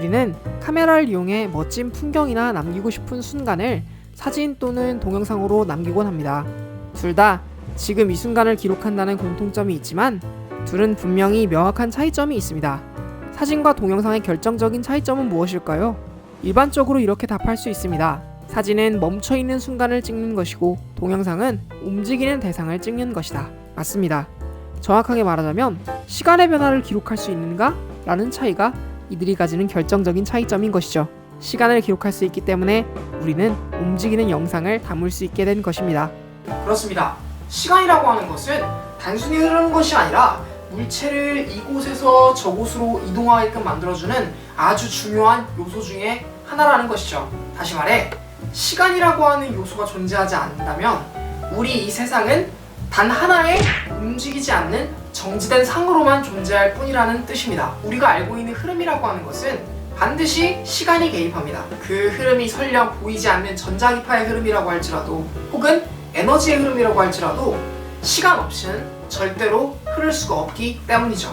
우리는 카메라를 이용해 멋진 풍경이나 남기고 싶은 순간을 사진 또는 동영상으로 남기곤 합니다. 둘 다 지금 이 순간을 기록한다는 공통점이 있지만 둘은 분명히 명확한 차이점이 있습니다. 사진과 동영상의 결정적인 차이점은 무엇일까요? 일반적으로 이렇게 답할 수 있습니다. 사진은 멈춰있는 순간을 찍는 것이고 동영상은 움직이는 대상을 찍는 것이다. 맞습니다. 정확하게 말하자면 시간의 변화를 기록할 수 있는가? 라는 차이가 이들이 가지는 결정적인 차이점인 것이죠. 시간을 기록할 수 있기 때문에 우리는 움직이는 영상을 담을 수 있게 된 것입니다. 그렇습니다. 시간이라고 하는 것은 단순히 흐르는 것이 아니라 물체를 이곳에서 저곳으로 이동하게끔 만들어주는 아주 중요한 요소 중에 하나라는 것이죠. 다시 말해 시간이라고 하는 요소가 존재하지 않는다면 우리 이 세상은 단 하나의 움직이지 않는 정지된 상으로만 존재할 뿐이라는 뜻입니다. 우리가 알고 있는 흐름이라고 하는 것은 반드시 시간이 개입합니다. 그 흐름이 설령 보이지 않는 전자기파의 흐름이라고 할지라도 혹은 에너지의 흐름이라고 할지라도 시간 없이는 절대로 흐를 수가 없기 때문이죠.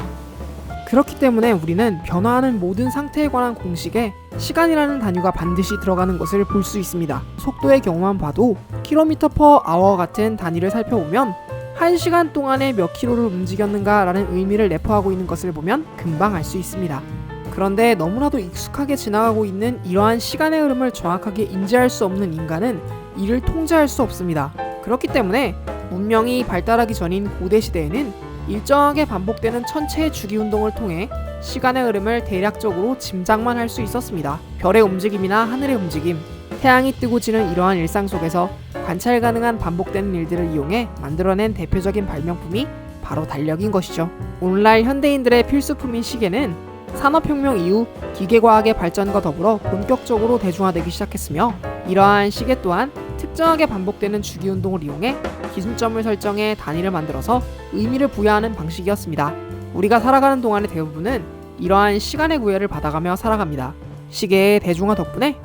그렇기 때문에 우리는 변화하는 모든 상태에 관한 공식에 시간이라는 단위가 반드시 들어가는 것을 볼 수 있습니다. 속도의 경우만 봐도 km/h 같은 단위를 살펴보면 1시간 동안에 몇 킬로를 움직였는가 라는 의미를 내포하고 있는 것을 보면 금방 알 수 있습니다. 그런데 너무나도 익숙하게 지나가고 있는 이러한 시간의 흐름을 정확하게 인지할 수 없는 인간은 이를 통제할 수 없습니다. 그렇기 때문에 문명이 발달하기 전인 고대시대에는 일정하게 반복되는 천체의 주기운동을 통해 시간의 흐름을 대략적으로 짐작만 할 수 있었습니다. 별의 움직임이나 하늘의 움직임, 태양이 뜨고 지는 이러한 일상 속에서 관찰 가능한 반복되는 일들을 이용해 만들어낸 대표적인 발명품이 바로 달력인 것이죠. 오늘날 현대인들의 필수품인 시계는 산업혁명 이후 기계과학의 발전과 더불어 본격적으로 대중화되기 시작했으며 이러한 시계 또한 특정하게 반복되는 주기운동을 이용해 기준점을 설정해 단위를 만들어서 의미를 부여하는 방식이었습니다. 우리가 살아가는 동안의 대부분은 이러한 시간의 구애를 받아가며 살아갑니다. 시계의 대중화 덕분에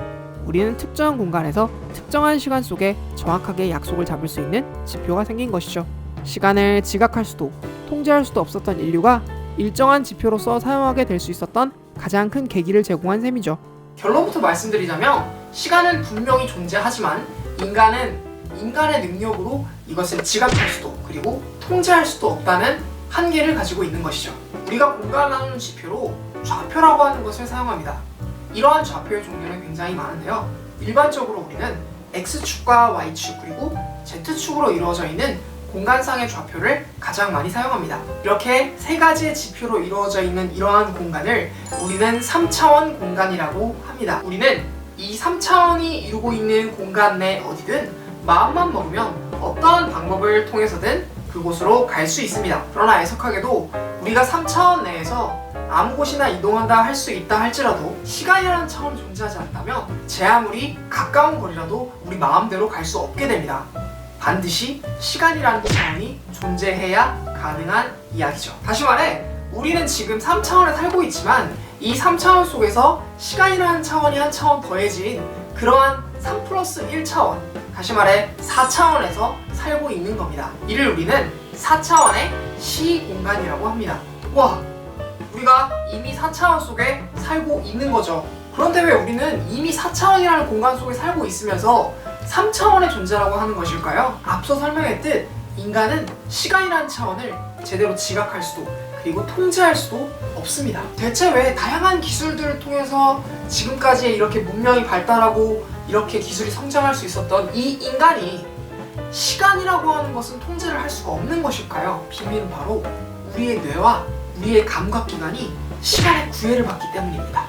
우리는 특정한 공간에서 특정한 시간 속에 정확하게 약속을 잡을 수 있는 지표가 생긴 것이죠. 시간을 지각할 수도 통제할 수도 없었던 인류가 일정한 지표로서 사용하게 될 수 있었던 가장 큰 계기를 제공한 셈이죠. 결론부터 말씀드리자면 시간은 분명히 존재하지만 인간은 인간의 능력으로 이것을 지각할 수도 그리고 통제할 수도 없다는 한계를 가지고 있는 것이죠. 우리가 공간을 나누는 지표로 좌표라고 하는 것을 사용합니다. 이러한 좌표의 종류는 굉장히 많은데요. 일반적으로 우리는 X축과 Y축 그리고 Z축으로 이루어져 있는 공간상의 좌표를 가장 많이 사용합니다. 이렇게 세 가지의 지표로 이루어져 있는 이러한 공간을 우리는 3차원 공간이라고 합니다. 우리는 이 3차원이 이루고 있는 공간 내 어디든 마음만 먹으면 어떠한 방법을 통해서든 그곳으로 갈 수 있습니다. 그러나 애석하게도 우리가 3차원 내에서 아무 곳이나 이동한다 할 수 있다 할지라도 시간이라는 차원이 존재하지 않다면 제 아무리 가까운 거리라도 우리 마음대로 갈 수 없게 됩니다. 반드시 시간이라는 차원이 존재해야 가능한 이야기죠. 다시 말해 우리는 지금 3차원에 살고 있지만 이 3차원 속에서 시간이라는 차원이 한 차원 더해진 그러한 3+1차원 다시 말해 4차원에서 살고 있는 겁니다. 이를 우리는 4차원의 시공간이라고 합니다. 와, 우리가 이미 4차원 속에 살고 있는 거죠. 그런데 왜 우리는 이미 4차원이라는 공간 속에 살고 있으면서 3차원의 존재라고 하는 것일까요? 앞서 설명했듯 인간은 시간이라는 차원을 제대로 지각할 수도 그리고 통제할 수도 없습니다. 대체 왜 다양한 기술들을 통해서 지금까지 이렇게 문명이 발달하고 이렇게 기술이 성장할 수 있었던 이 인간이 시간이라고 하는 것은 통제를 할 수가 없는 것일까요? 비밀은 바로 우리의 뇌와 우리의 감각기관이 시간의 구애를 받기 때문입니다.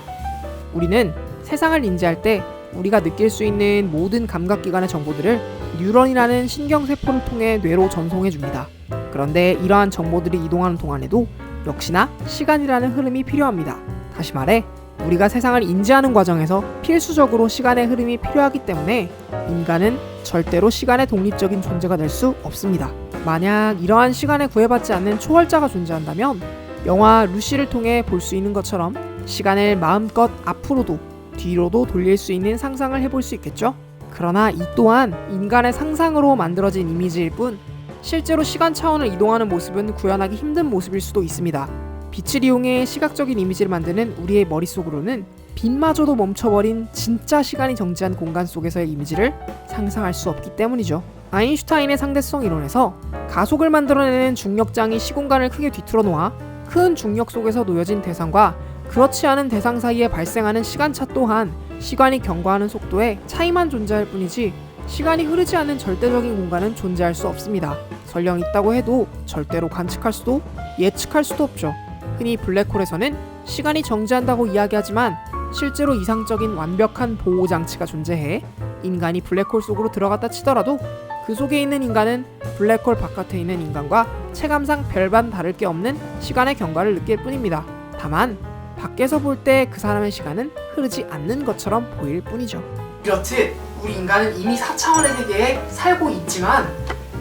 우리는 세상을 인지할 때 우리가 느낄 수 있는 모든 감각기관의 정보들을 뉴런이라는 신경세포를 통해 뇌로 전송해줍니다. 그런데 이러한 정보들이 이동하는 동안에도 역시나 시간이라는 흐름이 필요합니다. 다시 말해 우리가 세상을 인지하는 과정에서 필수적으로 시간의 흐름이 필요하기 때문에 인간은 절대로 시간의 독립적인 존재가 될 수 없습니다. 만약 이러한 시간에 구애받지 않는 초월자가 존재한다면 영화 루시를 통해 볼 수 있는 것처럼 시간을 마음껏 앞으로도 뒤로도 돌릴 수 있는 상상을 해볼 수 있겠죠? 그러나 이 또한 인간의 상상으로 만들어진 이미지일 뿐 실제로 시간 차원을 이동하는 모습은 구현하기 힘든 모습일 수도 있습니다. 빛을 이용해 시각적인 이미지를 만드는 우리의 머릿속으로는 빛마저도 멈춰버린 진짜 시간이 정지한 공간 속에서의 이미지를 상상할 수 없기 때문이죠. 아인슈타인의 상대성 이론에서 가속을 만들어내는 중력장이 시공간을 크게 뒤틀어 놓아 큰 중력 속에서 놓여진 대상과 그렇지 않은 대상 사이에 발생하는 시간차 또한 시간이 경과하는 속도에 차이만 존재할 뿐이지 시간이 흐르지 않는 절대적인 공간은 존재할 수 없습니다. 설령 있다고 해도 절대로 관측할 수도 예측할 수도 없죠. 흔히 블랙홀에서는 시간이 정지한다고 이야기하지만 실제로 이상적인 완벽한 보호 장치가 존재해 인간이 블랙홀 속으로 들어갔다 치더라도 그 속에 있는 인간은 블랙홀 바깥에 있는 인간과 체감상 별반 다를 게 없는 시간의 경과를 느낄 뿐입니다. 다만 밖에서 볼 때 그 사람의 시간은 흐르지 않는 것처럼 보일 뿐이죠. 이렇듯 우리 인간은 이미 4차원의 세계에 살고 있지만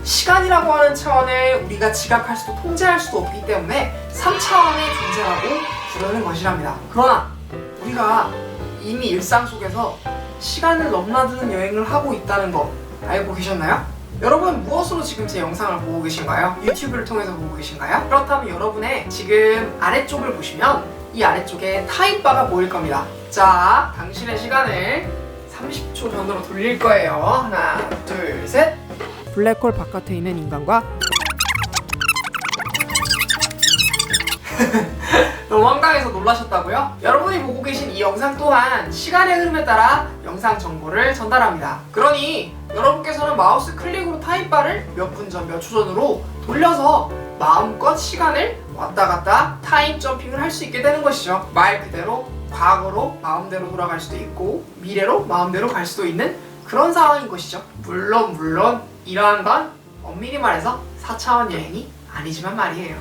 시간이라고 하는 차원을 우리가 지각할 수도 통제할 수도 없기 때문에 3차원의 존재라고 부르는 것이랍니다. 그러나 우리가 이미 일상 속에서 시간을 넘나드는 여행을 하고 있다는 거 알고 계셨나요? 여러분 무엇으로 지금 제 영상을 보고 계신가요? 유튜브를 통해서 보고 계신가요? 그렇다면 여러분의 지금 아래쪽을 보시면 이 아래쪽에 타임바가 보일 겁니다. 자, 당신의 시간을 30초 전으로 돌릴 거예요. 하나, 둘, 셋. 블랙홀 바깥에 있는 인간과 너무 황당해서 놀라셨다고요? 여러분이 보고 계신 이 영상 또한 시간의 흐름에 따라 영상 정보를 전달합니다. 그러니 여러분께서는 마우스 클릭으로 타임바를 몇 분 전, 몇 초 전으로 돌려서 마음껏 시간을 왔다 갔다 타임 점핑을 할 수 있게 되는 것이죠. 말 그대로 과거로 마음대로 돌아갈 수도 있고 미래로 마음대로 갈 수도 있는 그런 상황인 것이죠. 물론 이러한 건 엄밀히 말해서 4차원 여행이 아니지만 말이에요.